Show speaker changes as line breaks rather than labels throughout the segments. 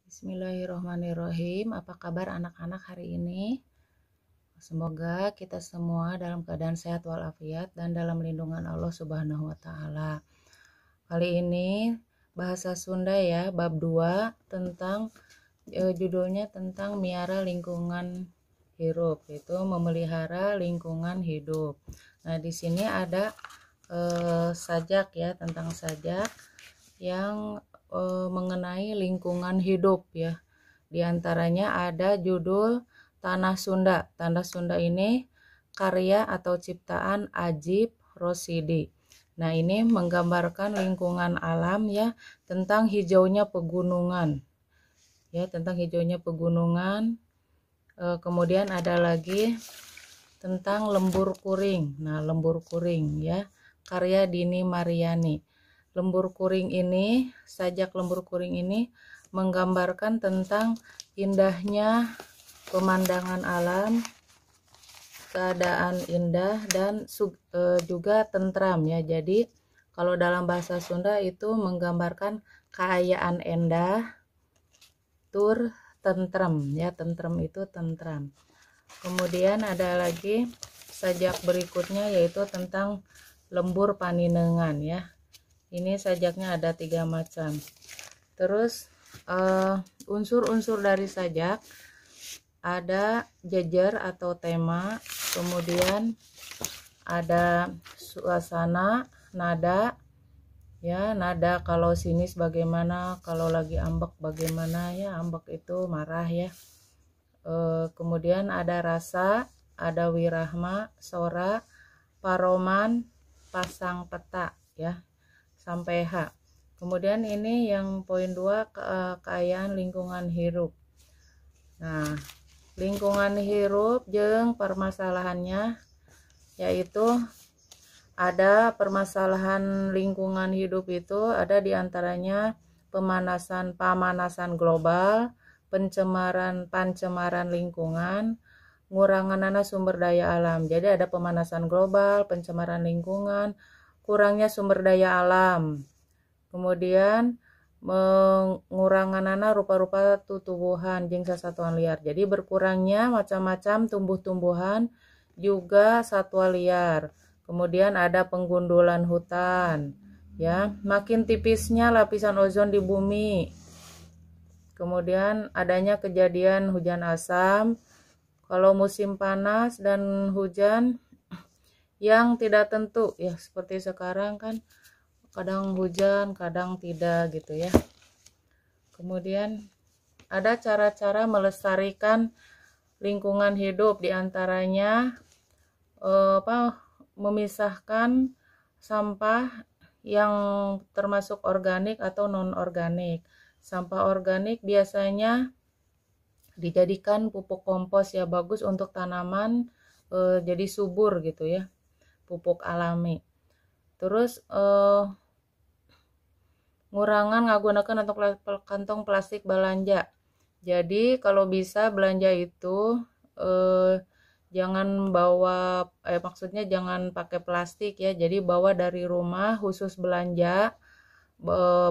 Bismillahirrohmanirrohim. Apa kabar anak-anak hari ini? Semoga kita semua dalam keadaan sehat walafiat dan dalam lindungan Allah Subhanahu wa Ta'ala. Kali ini bahasa Sunda ya, bab 2 tentang judulnya tentang miara lingkungan hidup, itu memelihara lingkungan hidup. Nah, di sini ada sajak ya, tentang sajak yang mengenai lingkungan hidup ya. Di antaranya ada judul Tanah Sunda. Tanah Sunda ini karya atau ciptaan Ajib Rosidi. Nah, ini menggambarkan lingkungan alam ya, tentang hijaunya pegunungan. Ya, tentang hijaunya pegunungan. Kemudian ada lagi tentang lembur kuring. Nah, lembur kuring ya, karya Dini Mariani. Lembur kuring ini, sajak lembur kuring ini menggambarkan tentang indahnya pemandangan alam, keadaan indah dan juga tentram ya. Jadi kalau dalam bahasa Sunda itu menggambarkan keayaan endah, tur tentram ya, tentram itu tentram. Kemudian ada lagi sajak berikutnya yaitu tentang lembur paninengan ya. Ini sajaknya ada 3 macam. Terus unsur-unsur dari sajak ada jejer atau tema, kemudian ada suasana, nada ya, nada kalau sinis bagaimana, kalau lagi ambek bagaimana ya, ambek itu marah ya. Kemudian ada rasa, ada wirahma, sora, paroman, pasang peta ya, sampai H. Kemudian ini yang poin 2, keayaan lingkungan hirup. Nah, lingkungan hirup jeung permasalahannya yaitu ada permasalahan lingkungan hidup itu ada diantaranya pemanasan global, pencemaran lingkungan, nguranganana sumber daya alam. Jadi ada pemanasan global, pencemaran lingkungan, kurangnya sumber daya alam, kemudian menguranganana rupa-rupa tutubuhan jeung sasatuan liar. Jadi berkurangnya macam-macam tumbuh-tumbuhan juga satwa liar. Kemudian ada penggundulan hutan ya, makin tipisnya lapisan ozon di bumi. Kemudian adanya kejadian hujan asam. Kalau musim panas dan hujan yang tidak tentu ya, seperti sekarang kan kadang hujan kadang tidak gitu ya. Kemudian ada cara-cara melestarikan lingkungan hidup, diantaranya memisahkan sampah yang termasuk organik atau non organik. Sampah organik biasanya dijadikan pupuk kompos ya, bagus untuk tanaman, jadi subur gitu ya, pupuk alami. Terus ngurangan ngagunakan atau kantong plastik belanja. Jadi kalau bisa belanja itu jangan bawa maksudnya jangan pakai plastik ya. Jadi bawa dari rumah khusus belanja.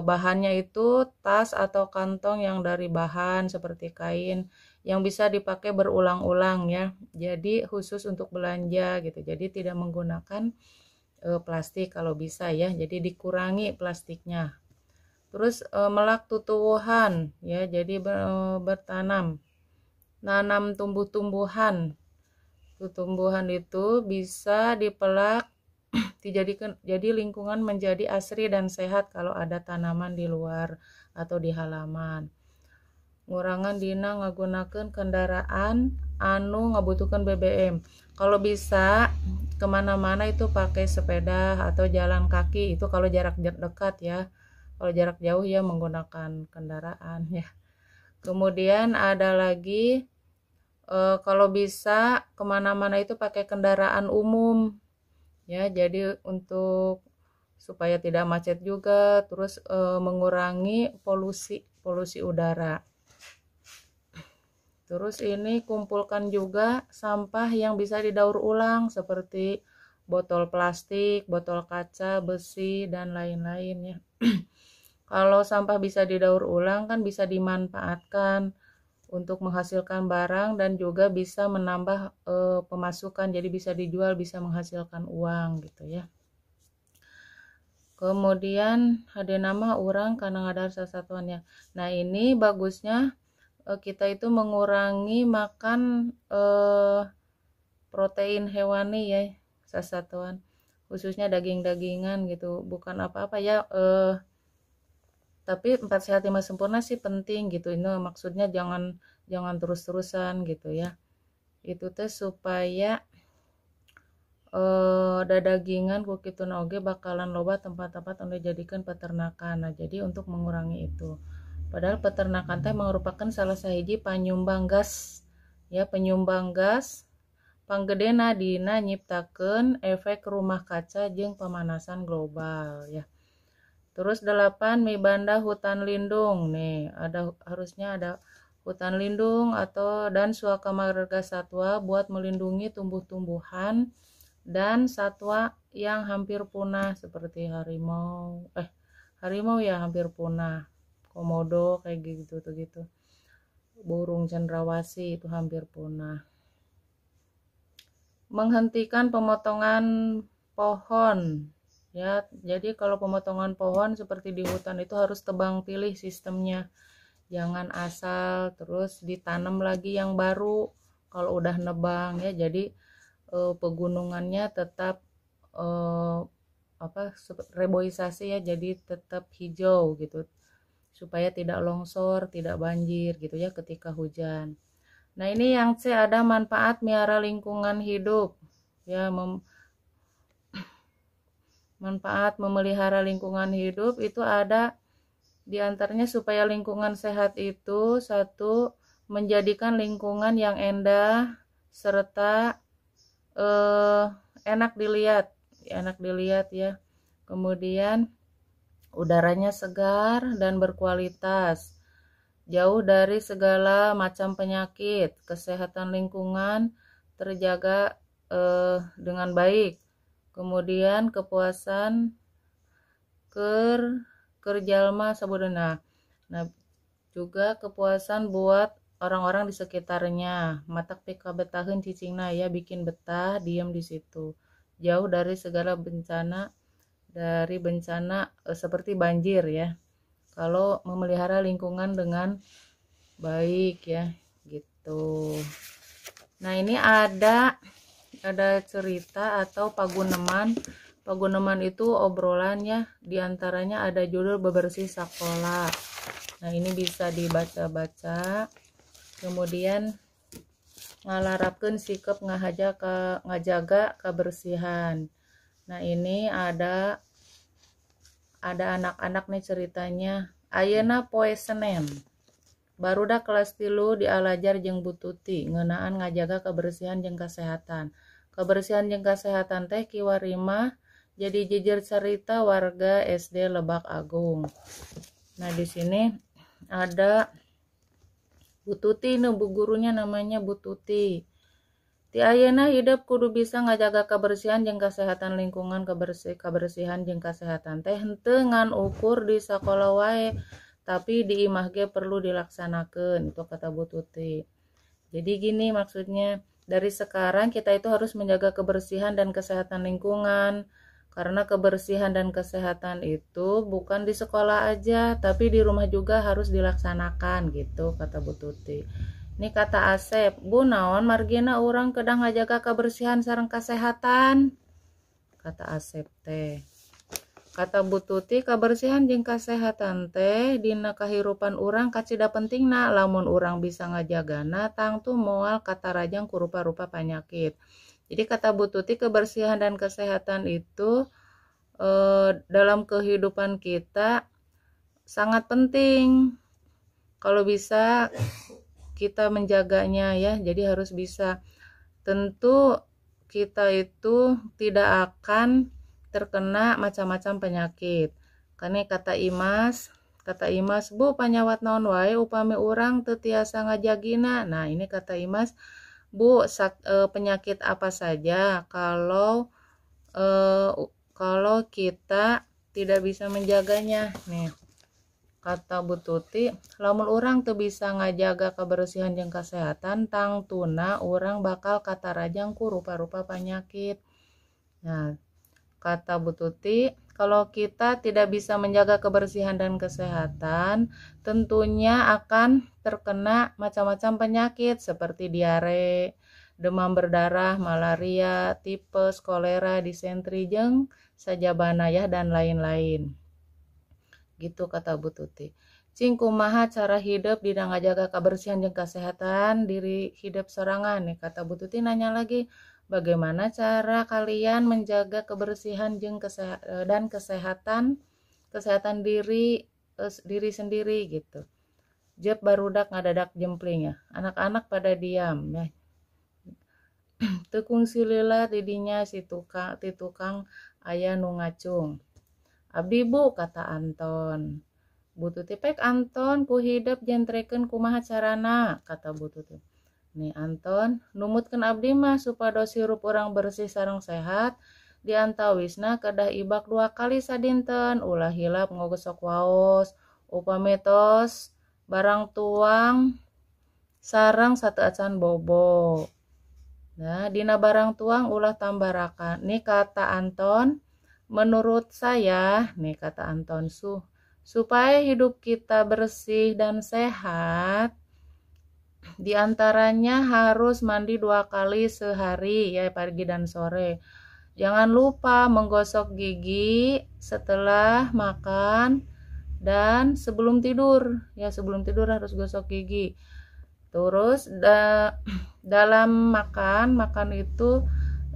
Bahannya itu tas atau kantong yang dari bahan seperti kain yang bisa dipakai berulang-ulang ya. Jadi khusus untuk belanja gitu. Jadi tidak menggunakan plastik kalau bisa ya. Jadi dikurangi plastiknya. Terus melak tutuwuhan ya, jadi bertanam, nanam tumbuh-tumbuhan. Tumbuhan itu bisa dipelak dijadikan jadi lingkungan menjadi asri dan sehat kalau ada tanaman di luar atau di halaman. Ngurangan dina ngagunakeun kendaraan anu ngabutuhkeun BBM. Kalau bisa kemana-mana itu pakai sepeda atau jalan kaki, itu kalau jarak dekat ya. Kalau jarak jauh ya menggunakan kendaraan ya. Kemudian ada lagi kalau bisa kemana-mana itu pakai kendaraan umum ya. Jadi untuk supaya tidak macet juga, terus mengurangi polusi udara. Terus ini kumpulkan juga sampah yang bisa didaur ulang seperti botol plastik, botol kaca, besi dan lain-lain ya. Kalau sampah bisa didaur ulang kan bisa dimanfaatkan untuk menghasilkan barang dan juga bisa menambah pemasukan, jadi bisa dijual, bisa menghasilkan uang gitu ya. Kemudian ada nama orang karena ngadar sasatuannya. Nah ini bagusnya kita itu mengurangi makan protein hewani ya, sasatuan khususnya daging-dagingan gitu, bukan apa-apa ya, tapi 4 sehat 5 sempurna sih penting gitu. Ini maksudnya jangan terus-terusan gitu ya. Itu teh supaya dadagingan ku kituna oge bakalan loba tempat-tempat anu dijadikan peternakan. Nah, jadi untuk mengurangi itu. Padahal peternakan teh merupakan salah sahiji panyumbang gas ya, penyumbang gas panggedena dina nyiptakeun efek rumah kaca jeung pemanasan global ya. Terus 8 mibanda hutan lindung nih, harusnya ada hutan lindung atau dan suaka marga satwa buat melindungi tumbuh-tumbuhan dan satwa yang hampir punah seperti harimau ya hampir punah, komodo kayak gitu, burung cendrawasih itu hampir punah. Menghentikan pemotongan pohon ya, jadi kalau pemotongan pohon seperti di hutan itu harus tebang pilih sistemnya, jangan asal terus ditanam lagi yang baru kalau udah nebang ya. Jadi pegunungannya tetap reboisasi ya, jadi tetap hijau gitu supaya tidak longsor, tidak banjir gitu ya ketika hujan. Nah ini yang C ada manfaat miara lingkungan hidup ya, manfaat memelihara lingkungan hidup itu ada diantaranya supaya lingkungan sehat itu satu, menjadikan lingkungan yang indah serta enak dilihat ya. Kemudian udaranya segar dan berkualitas, jauh dari segala macam penyakit, kesehatan lingkungan terjaga dengan baik. Kemudian kepuasan kerjalma sabudena. Nah, juga kepuasan buat orang-orang di sekitarnya. Matak pika betaheun cicingna ya, bikin betah, diam di situ. Jauh dari segala bencana, seperti banjir ya. Kalau memelihara lingkungan dengan baik ya, gitu. Nah, ini ada cerita atau paguneman. Paguneman itu obrolannya, diantaranya ada judul bebersih sekolah. Nah ini bisa dibaca-baca, kemudian ngalarapkeun sikap ngajaga kebersihan. Nah ini ada anak-anak nih ceritanya. Ayeuna poe Senen barudak kelas 3 dialajar jeung Bu Tuti ngeunaan ngajaga kebersihan jeung kesehatan. Kebersihan jeung kesehatan teh kiwarima jadi jejer cerita warga SD Lebak Agung. Nah di sini ada Bu Tuti, bu gurunya namanya Bu Tuti. Ti ayeuna hidup kudu bisa ngajaga kebersihan jeung kesehatan lingkungan, kebersihan jeung kesehatan teh henteu ngan ukur di sakola wae, tapi di imah ge perlu dilaksanakeun, itu kata Bu Tuti. Jadi gini maksudnya, dari sekarang kita itu harus menjaga kebersihan dan kesehatan lingkungan. Karena kebersihan dan kesehatan itu bukan di sekolah aja, tapi di rumah juga harus dilaksanakan gitu, kata Bu Tuti. Ini kata Asep, Bu naon margina urang kedang ngajaga kebersihan sareng kesehatan, kata Asep teh. Kata Bu Tuti, kebersihan jeung kesehatan teh dina kahirupan urang kacida pentingna, lamun urang bisa ngajagana tangtu moal katarajang ku rupa-rupa penyakit. Jadi kata Bu Tuti, kebersihan dan kesehatan itu dalam kehidupan kita sangat penting. Kalau bisa kita menjaganya ya, jadi harus bisa. Tentu kita itu tidak akan terkena macam-macam penyakit. Karena kata Imas, Bu panyawat naon wae upami urang teu tiasa ngajagina. Nah, ini kata Imas, Bu, penyakit apa saja kalau kita tidak bisa menjaganya nih. kata Bu Tuti, lamun urang tuh bisa ngajaga kebersihan jeung kesehatan, tangtuna urang bakal katarajang ku rupa-rupa penyakit. Nah, kata Bu Tuti, kalau kita tidak bisa menjaga kebersihan dan kesehatan, tentunya akan terkena macam-macam penyakit seperti diare, demam berdarah, malaria, tipes, kolera, disentri, jeung sajabana ya, dan lain-lain. Gitu kata Bu Tuti. Cing kumaha cara hidup dina ngajaga kebersihan jeung kesehatan diri hidup sorangan nih, kata Bu Tuti nanya lagi, bagaimana cara kalian menjaga kebersihan jeung kesehatan diri sendiri gitu. Jep barudak ngadadak jempling ya. Anak-anak pada diam ya. Tekung silila didinya si tukang aya nu ngacung. Abdi Bu, kata Anton. Bu Tuti pek Anton ku hidup jentrekeun kumaha carana, kata Bu Tuti. Nih Anton, numutkeun abdi mah supados hirup urang bersih sareng sehat, diantawisna kedah ibak 2 kali sadinten, ulah hilap ngogosok waos, upami tos barang tuang sareng sateuacan bobo. Nah, dina barang tuang ulah tambarakan. Nih kata Anton, menurut saya, nih kata Anton, supaya hidup kita bersih dan sehat, diantaranya harus mandi 2 kali sehari, ya pagi dan sore. Jangan lupa menggosok gigi setelah makan dan sebelum tidur. Ya, sebelum tidur harus gosok gigi. Terus dalam makan itu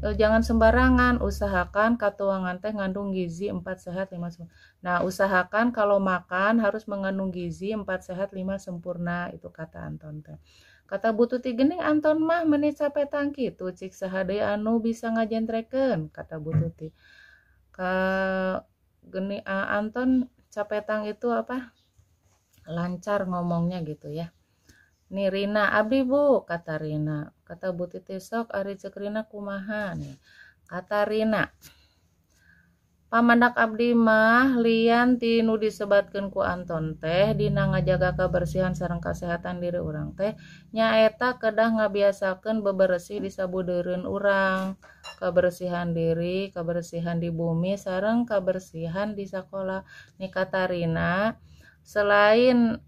jangan sembarangan, usahakan katuangan teh ngandung gizi 4 sehat 5 sempurna. Nah, usahakan kalau makan harus mengandung gizi 4 sehat 5 sempurna, itu kata Anton teh. Kata Bu Tuti geuning Anton mah meuni capetang kitu cik saha deui anu bisa ngajentrekeun, kata Bu Tuti. Geuning Anton capetang itu apa? Lancar ngomongnya gitu ya. Nih Rina, abdi Bu, kata Rina. Kata Bu Tuti sok ari cek Rina kumaha nih. Kata Rina, pamandak abdi mah lian tinu disebatkeun ku Anton teh dina ngajaga kebersihan sareng kesehatan diri urang teh nyaeta kedah ngabiasakeun bebersih di sabudeureun urang, kebersihan diri, kebersihan di bumi sareng kebersihan di sekolah. Nih kata Rina, selain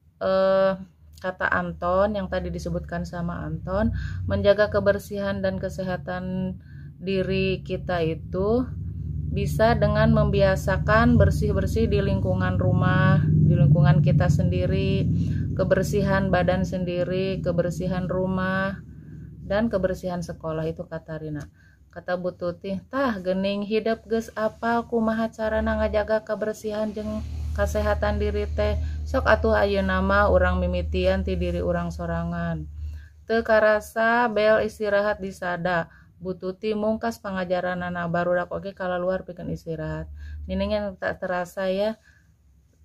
kata Anton yang tadi disebutkan sama Anton, menjaga kebersihan dan kesehatan diri kita itu bisa dengan membiasakan bersih-bersih di lingkungan rumah, di lingkungan kita sendiri, kebersihan badan sendiri, kebersihan rumah, dan kebersihan sekolah, itu kata Rina. Kata Bu Tuti, tah geuning hidup geus apal kumaha carana ngajaga kebersihan jeung kesehatan diri teh, sok atuh ayeuna mah urang mimitian ti diri urang sorangan. Teu karasa bel istirahat di sada. Bu Tuti mungkas pangajaranana barudak oge kalaluar pikeun istirahat. Niningnya tak terasa ya,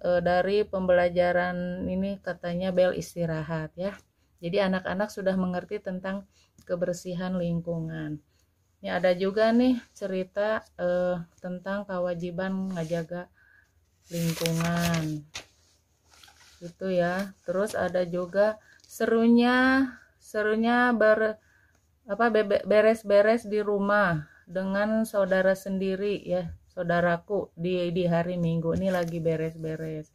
dari pembelajaran ini katanya bel istirahat ya. Jadi anak-anak sudah mengerti tentang kebersihan lingkungan. Ini ada juga nih cerita tentang kewajiban ngajaga lingkungan gitu ya. Terus ada juga serunya beres-beres di rumah dengan saudara sendiri ya, saudaraku di hari Minggu ini lagi beres-beres.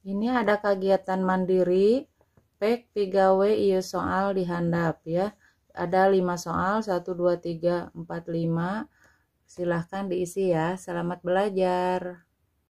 Ini ada kegiatan mandiri pek pigawe ieu soal dihandap ya. Ada 5 soal, 1 2 3 4 5. Silahkan diisi ya. Selamat belajar.